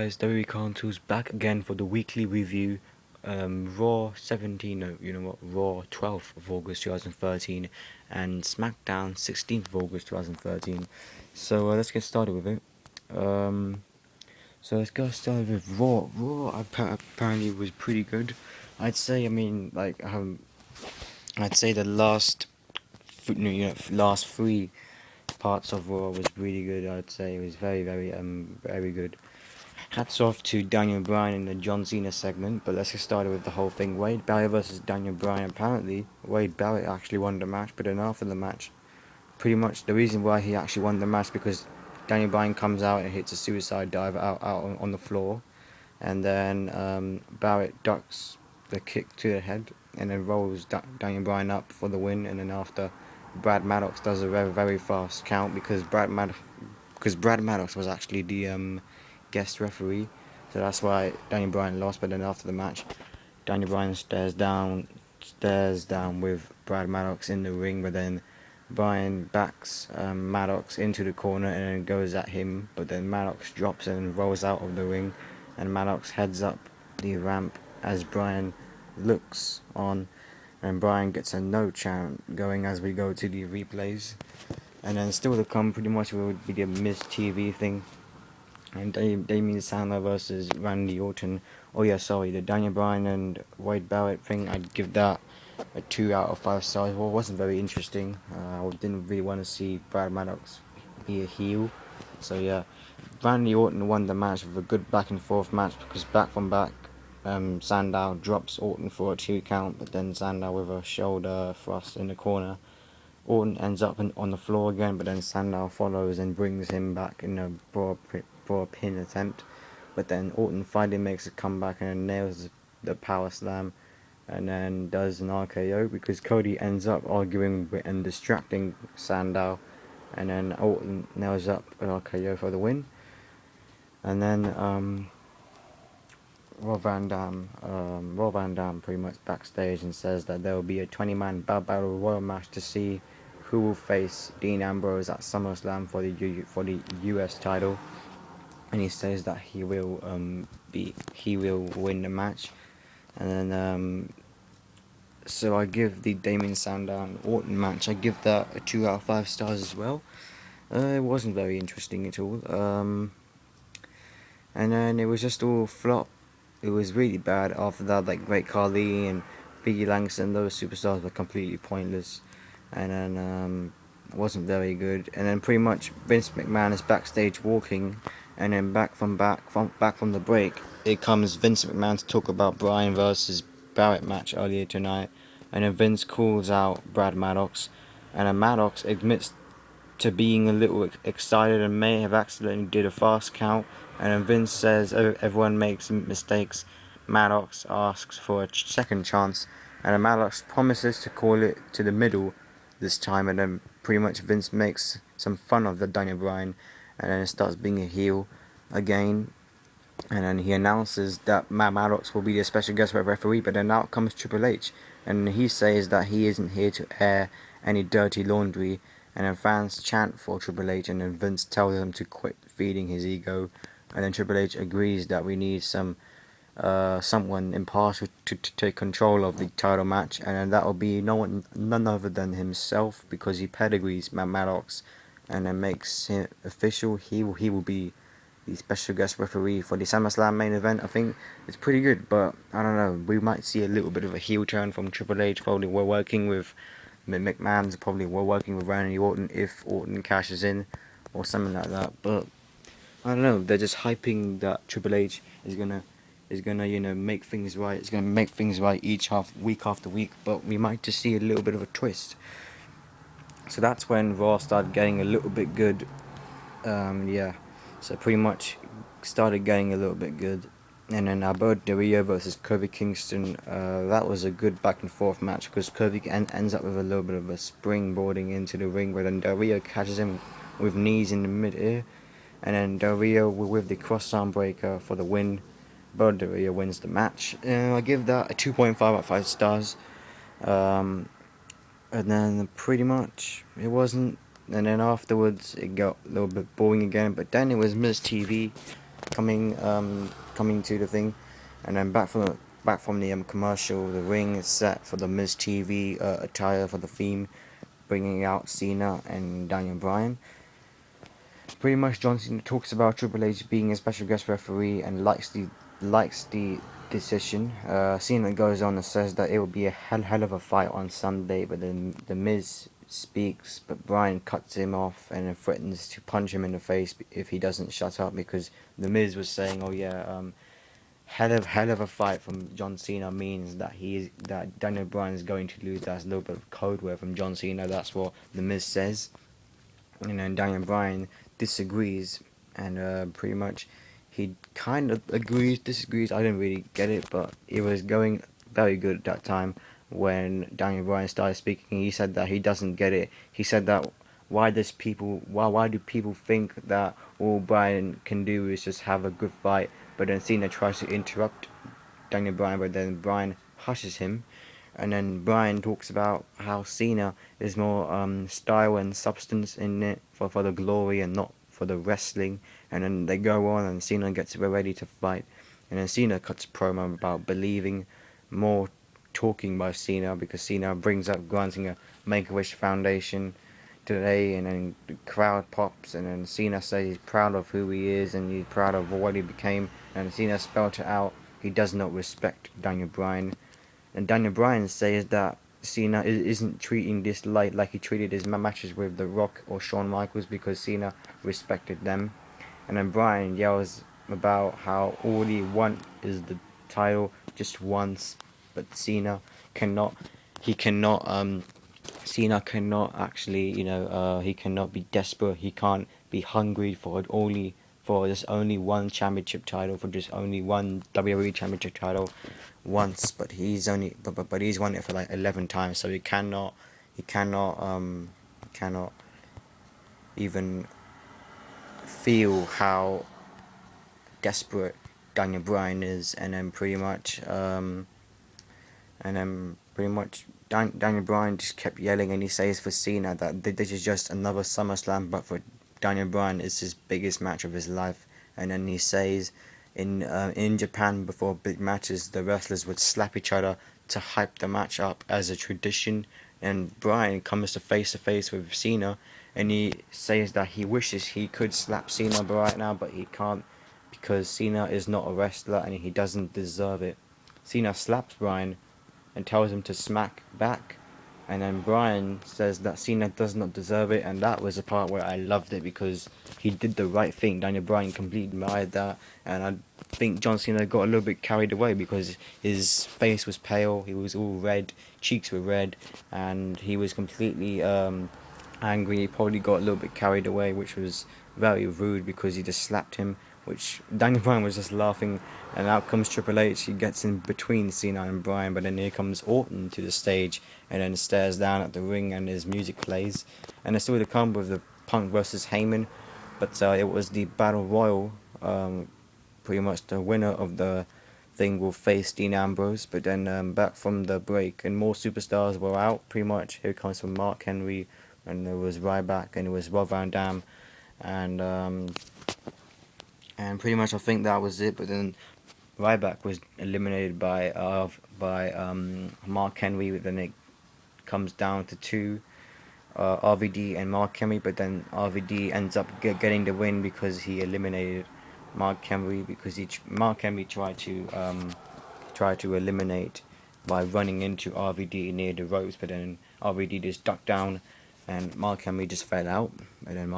guys, WWE Consoles back again for the weekly review. Raw 17, no, you know what, Raw 12th of August 2013 and SmackDown 16th of August 2013. So let's get started with it. So let's get started with Raw. Apparently was pretty good. I'd say, I'd say the last three parts of Raw was really good. I'd say it was very good. Hats off to Daniel Bryan in the John Cena segment, but let's get started with the whole thing. Wade Barrett versus Daniel Bryan. Apparently, Wade Barrett actually won the match, but then after the match, pretty much the reason why he actually won the match because Daniel Bryan comes out and hits a suicide dive out on the floor, and then Barrett ducks the kick to the head and then rolls Daniel Bryan up for the win, and then after Brad Maddox does a very fast count because Brad Maddox was actually the guest referee, so that's why Daniel Bryan lost. But then after the match, Daniel Bryan stares down with Brad Maddox in the ring, but then Bryan backs Maddox into the corner and then goes at him, but then Maddox drops and rolls out of the ring, and Maddox heads up the ramp as Bryan looks on, and Bryan gets a no chant going as we go to the replays. And then still to come pretty much would be the MizTV thing. And Damien Sandler versus Randy Orton. Oh yeah, sorry, the Daniel Bryan and Wade Barrett thing, I'd give that a 2 out of 5 stars. Well, it wasn't very interesting. I didn't really want to see Brad Maddox be a heel. So yeah, Randy Orton won the match with a good back and forth match because back from back, Sandow drops Orton for a 2 count, but then Sandow with a shoulder thrust in the corner. Orton ends up on the floor again, but then Sandow follows and brings him back in a broad pin attempt. But then Orton finally makes a comeback and then nails the power slam, and then does an RKO because Cody ends up arguing and distracting Sandow, and then Orton nails up an RKO for the win. And then Rob Van Dam pretty much backstage and says that there will be a 20-man battle royal match to see who will face Dean Ambrose at SummerSlam for the US title, and he says that he will win the match. And then so I give the Damien Sandow and Orton match, I give that a 2 out of 5 stars as well. It wasn't very interesting at all. And then it was just all flop. It was really bad. After that, like Great Khali and Biggie Langston, those superstars were completely pointless. And then it wasn't very good. And then pretty much Vince McMahon is backstage walking, and then back from the break, it comes Vince McMahon to talk about Bryan versus Barrett match earlier tonight. And then Vince calls out Brad Maddox, and then Maddox admits to being a little excited and may have accidentally did a fast count. And then Vince says everyone makes mistakes. Maddox asks for a second chance, and then Maddox promises to call it to the middle this time. And then pretty much Vince makes some fun of the Daniel Bryan, and then starts being a heel again. And then he announces that Maddox will be a special guest referee, but then out comes Triple H, and he says that he isn't here to air any dirty laundry. And then fans chant for Triple H, and then Vince tells them to quit feeding his ego. And then Triple H agrees that we need someone impartial to take control of the title match, and then that will be none other than himself, because he pedigrees Maddox, and then makes him official. He will be the special guest referee for the SummerSlam main event. I think it's pretty good, but I don't know. We might see a little bit of a heel turn from Triple H. Probably we're working with McMahon's. Probably we're working with Randy Orton if Orton cashes in or something like that. But I don't know. They're just hyping that Triple H is gonna make things right. It's gonna make things right week after week. But we might just see a little bit of a twist. So that's when Raw started getting a little bit good. Yeah. So pretty much started getting a little bit good. And then Alberto Del Rio versus Kofi Kingston, that was a good back and forth match because Kofi ends up with a little bit of a springboarding into the ring, where then Del Rio catches him with knees in the mid-air, and then Del Rio with the cross-arm breaker for the win. Alberto Del Rio wins the match. I give that a 2.5 out of 5 stars. And then pretty much it wasn't. And then afterwards it got a little bit boring again, but then it was MizTV. coming to the thing, and then back from the commercial, the ring is set for the MizTV attire for the theme, bringing out Cena and Daniel Bryan. Pretty much, John Cena talks about Triple H being a special guest referee and likes the decision. Cena goes on and says that it will be a hell of a fight on Sunday, but then the Miz speaks, but Bryan cuts him off and then threatens to punch him in the face if he doesn't shut up, because the Miz was saying, "Oh yeah, hell of a fight from John Cena means that Daniel Bryan is going to lose." That's a little bit of code word from John Cena. That's what the Miz says. And then Daniel Bryan disagrees, and pretty much he kind of agrees, disagrees. I didn't really get it, but it was going very good at that time when Daniel Bryan started speaking. He said that he doesn't get it. He said that why do people think that all Bryan can do is just have a good fight? But then Cena tries to interrupt Daniel Bryan, but then Bryan hushes him. And then Bryan talks about how Cena is more style and substance in it for the glory and not for the wrestling. And then they go on and Cena gets ready to fight. And then Cena cuts a promo about believing, more talking by Cena, because Cena brings up granting a Make-A-Wish Foundation today, and then the crowd pops, and then Cena says he's proud of who he is and he's proud of what he became, and Cena spelled it out. He does not respect Daniel Bryan, and Daniel Bryan says that Cena isn't treating this like he treated his matches with The Rock or Shawn Michaels, because Cena respected them. And then Bryan yells about how all he wants is the title just once, but cannot, he cannot, Cena cannot actually, he cannot be desperate. He can't be hungry for just only one championship title, for just only one WWE championship title once. But he's won it for like 11 times, so he cannot even feel how desperate Daniel Bryan is, and then pretty much Daniel Bryan just kept yelling, and he says for Cena that this is just another SummerSlam, but for Daniel Bryan it's his biggest match of his life. And then he says in Japan, before big matches, the wrestlers would slap each other to hype the match up as a tradition. And Bryan comes to face with Cena, and he says that he wishes he could slap Cena right now, but he can't, because Cena is not a wrestler and he doesn't deserve it. Cena slaps Bryan and tells him to smack back. And then Bryan says that Cena does not deserve it, and that was the part where I loved it, because he did the right thing. Daniel Bryan completely admired that, and I think John Cena got a little bit carried away because his face was pale, he was all red, cheeks were red, and he was completely angry. He probably got a little bit carried away, which was very rude, because he just slapped him, which Daniel Bryan was just laughing. And out comes Triple H. He gets in between Cena and Bryan, but then here comes Orton to the stage and then stares down at the ring, and his music plays. And it's still the come with the Punk versus Heyman, but it was the Battle Royal. Pretty much the winner of the thing will face Dean Ambrose. But then back from the break, and more superstars were out. Pretty much here comes from Mark Henry, and there was Ryback, and it was Rob Van Dam, and pretty much I think that was it. But then Ryback was eliminated by Mark Henry. Then it comes down to two, RVD and Mark Henry. But then RVD ends up getting the win because he eliminated Mark Henry, because Mark Henry tried to eliminate by running into RVD near the ropes, but then RVD just ducked down, and Mark Henry just fell out, and then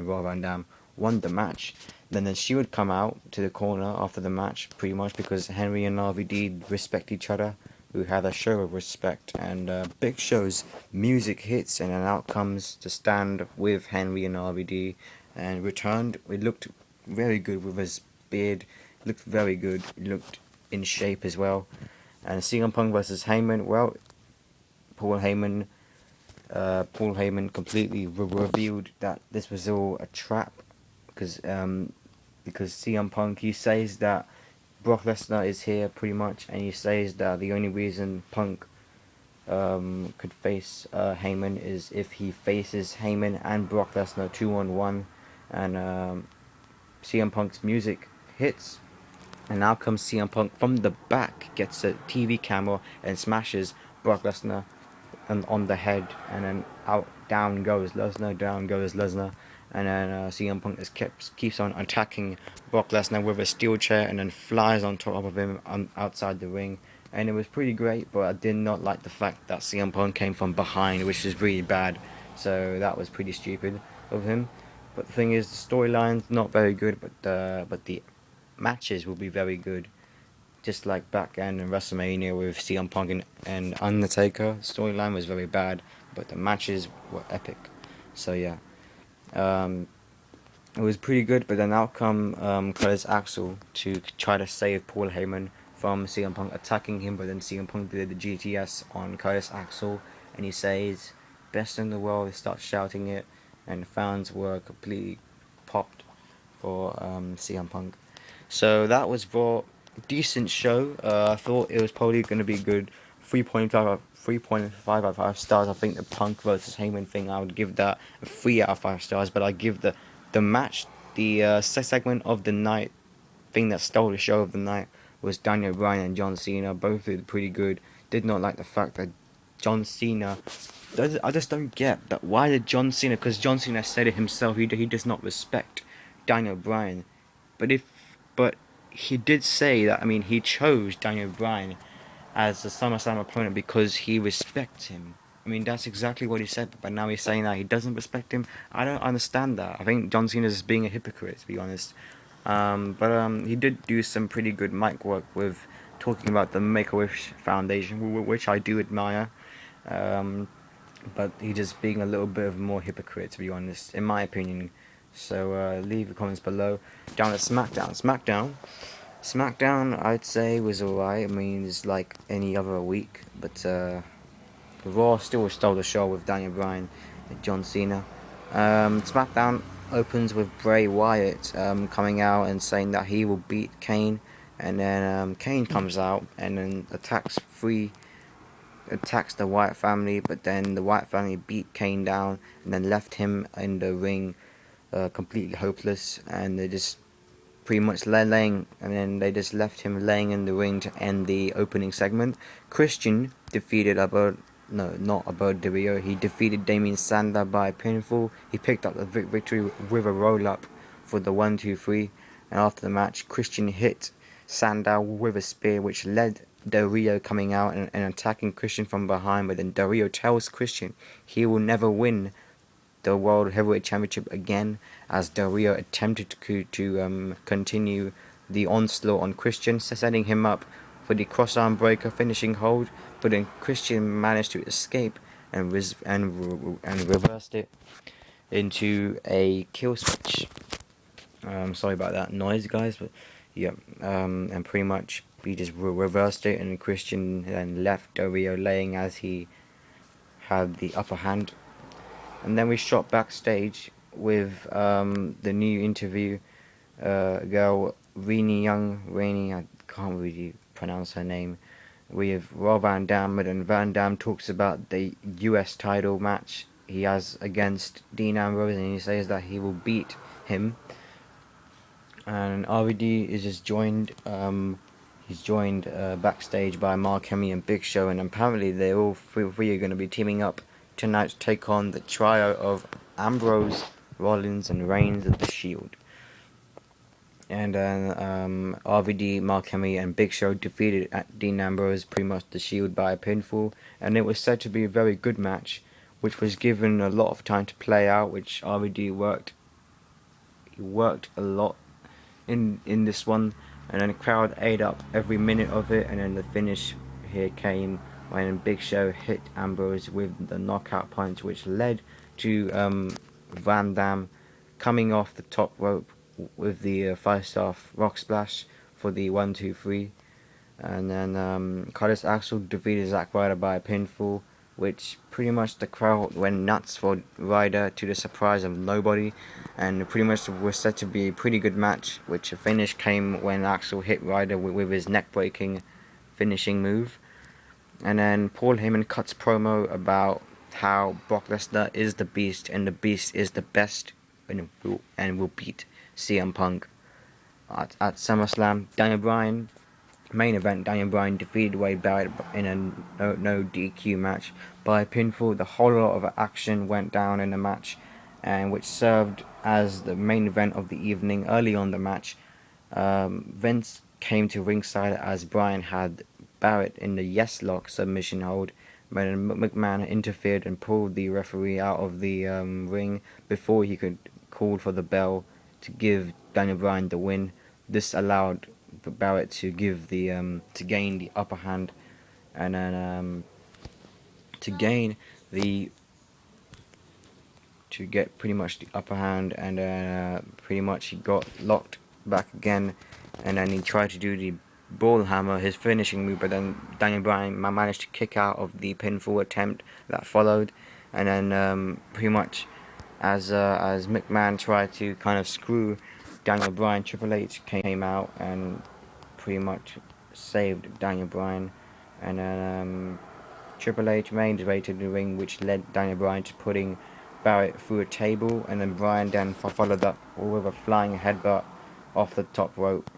Rob Van Dam won the match. Then she would come out to the corner after the match, pretty much because Henry and RVD respect each other. We had a show of respect, and Big Show's music hits, and then out comes to stand with Henry and RVD, and returned. It looked very good with his beard. It looked very good. It looked in shape as well. And CM Punk versus Heyman. Well, Paul Heyman completely revealed that this was all a trap, because CM Punk, he says that Brock Lesnar is here pretty much, and he says that the only reason Punk could face Heyman is if he faces Heyman and Brock Lesnar 2-on-1, and CM Punk's music hits, and now comes CM Punk from the back, gets a TV camera and smashes Brock Lesnar on the head, and then down goes Lesnar, and then CM Punk keeps on attacking Brock Lesnar with a steel chair, and then flies on top of him outside the ring, and it was pretty great. But I did not like the fact that CM Punk came from behind, which is really bad. So that was pretty stupid of him. But the thing is, the storyline's not very good, but the matches will be very good. Just like back end in WrestleMania with CM Punk and Undertaker, storyline was very bad, but the matches were epic. So yeah, um, it was pretty good. But then out come Curtis Axel to try to save Paul Heyman from CM Punk attacking him. But then CM Punk did the GTS on Curtis Axel, and he says, "Best in the world." He starts shouting it, and the fans were completely popped for CM Punk. So that was for decent show. I thought it was probably going to be good. 3.5 out of 5 stars. I think the Punk versus Heyman thing, I would give that a 3 out of 5 stars. But I give the match, the segment of the night, thing that stole the show of the night was Daniel Bryan and John Cena. Both did pretty good. Did not like the fact that John Cena. I just don't get that. Why did John Cena? Because John Cena said it himself. He does not respect Daniel Bryan. But he did say that. I mean, he chose Daniel Bryan as the SummerSlam opponent because he respects him. I mean, that's exactly what he said. But now he's saying that he doesn't respect him. I don't understand that. I think John Cena is being a hypocrite, to be honest. But he did do some pretty good mic work with talking about the Make-A-Wish Foundation, which I do admire. Um, but he just being a little bit of more hypocrite, to be honest, in my opinion. So leave the comments below. Down at SmackDown, I'd say was alright. I mean, it's like any other week, but Raw still stole the show with Daniel Bryan and John Cena. SmackDown opens with Bray Wyatt coming out and saying that he will beat Kane, and then Kane comes out and then attacks the Wyatt family, but then the Wyatt family beat Kane down and then left him in the ring completely hopeless, and they just pretty much laying, and then they just left him laying in the ring to end the opening segment. Christian defeated not Alberto Del Rio. He defeated Damien Sandow by pinfall. He picked up the victory with a roll up for the 1-2-3, and after the match, Christian hit Sandow with a spear, which led Del Rio coming out and attacking Christian from behind. But then Del Rio tells Christian he will never win the World Heavyweight Championship again, as Del Rio attempted to continue the onslaught on Christian, setting him up for the crossarm breaker finishing hold. But then Christian managed to escape and reversed it into a kill switch. Sorry about that noise, guys, but yeah, and pretty much he just reversed it, and Christian then left Del Rio laying as he had the upper hand. And then we shot backstage with the new interview girl, Rainy, I can't really pronounce her name. We have Rob Van Dam, and Van Dam talks about the US title match he has against Dean Ambrose, and he says that he will beat him. And RVD is just joined. He's joined backstage by Mark Henry and Big Show, and apparently they all three are going to be teaming up tonight to take on the trio of Ambrose, Rollins, and Reigns of the Shield. And then RVD, Mark Henry, and Big Show defeated Dean Ambrose, pretty much the Shield, by a pinfall, and it was said to be a very good match, which was given a lot of time to play out, which RVD worked. He worked a lot in this one, and then the crowd ate up every minute of it, and then the finish here came when Big Show hit Ambrose with the knockout punch, which led to Van Dam coming off the top rope with the 5-star rock splash for the 1-2-3, and then Curtis Axel defeated Zack Ryder by a pinfall, which pretty much the crowd went nuts for Ryder, to the surprise of nobody, and pretty much was said to be a pretty good match, which a finish came when Axel hit Ryder with his neck-breaking finishing move. And then Paul Heyman cuts promo about how Brock Lesnar is the Beast, and the Beast is the best and will beat CM Punk. at SummerSlam. Daniel Bryan, main event, Daniel Bryan defeated Wade Barrett in a no DQ match by pinfall. The whole lot of action went down in the match, and which served as the main event of the evening. Early on the match, Vince came to ringside as Bryan had Barrett in the yes lock submission hold. When McMahon interfered and pulled the referee out of the ring before he could call for the bell to give Daniel Bryan the win. This allowed Barrett to give the to gain the upper hand, and then to gain the to get pretty much the upper hand, and pretty much he got locked back again, and then he tried to do the ball hammer, his finishing move, but then Daniel Bryan managed to kick out of the pinfall attempt that followed, and then pretty much as McMahon tried to kind of screw Daniel Bryan, Triple H came out and pretty much saved Daniel Bryan, and then Triple H made his way to the ring, which led Daniel Bryan to putting Barrett through a table, and then Bryan then followed up with a flying headbutt off the top rope,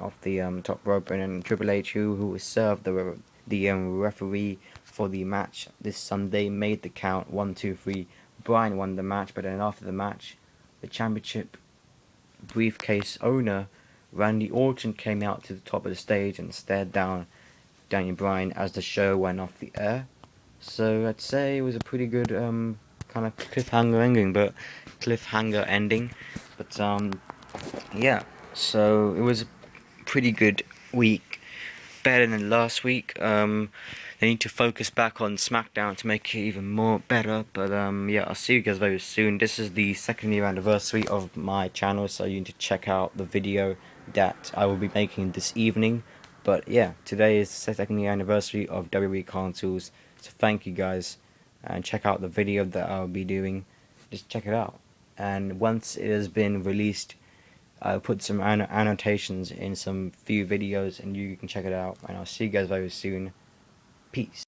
and then Triple H, who served the referee for the match this Sunday, made the count 1, 2, 3. Bryan won the match, but then after the match, the championship briefcase owner Randy Orton came out to the top of the stage and stared down Daniel Bryan as the show went off the air. So I'd say it was a pretty good kind of cliffhanger ending. But yeah, so it was a pretty good week, better than last week. They need to focus back on SmackDown to make it even more better. But yeah, I'll see you guys very soon. This is the 2nd year anniversary of my channel, so you need to check out the video that I will be making this evening. But yeah, today is the 2nd year anniversary of WWE consoles, so thank you guys, and check out the video that I'll be doing. Just check it out, and once it has been released, I'll put some annotations in some few videos, and you can check it out. And I'll see you guys very soon. Peace.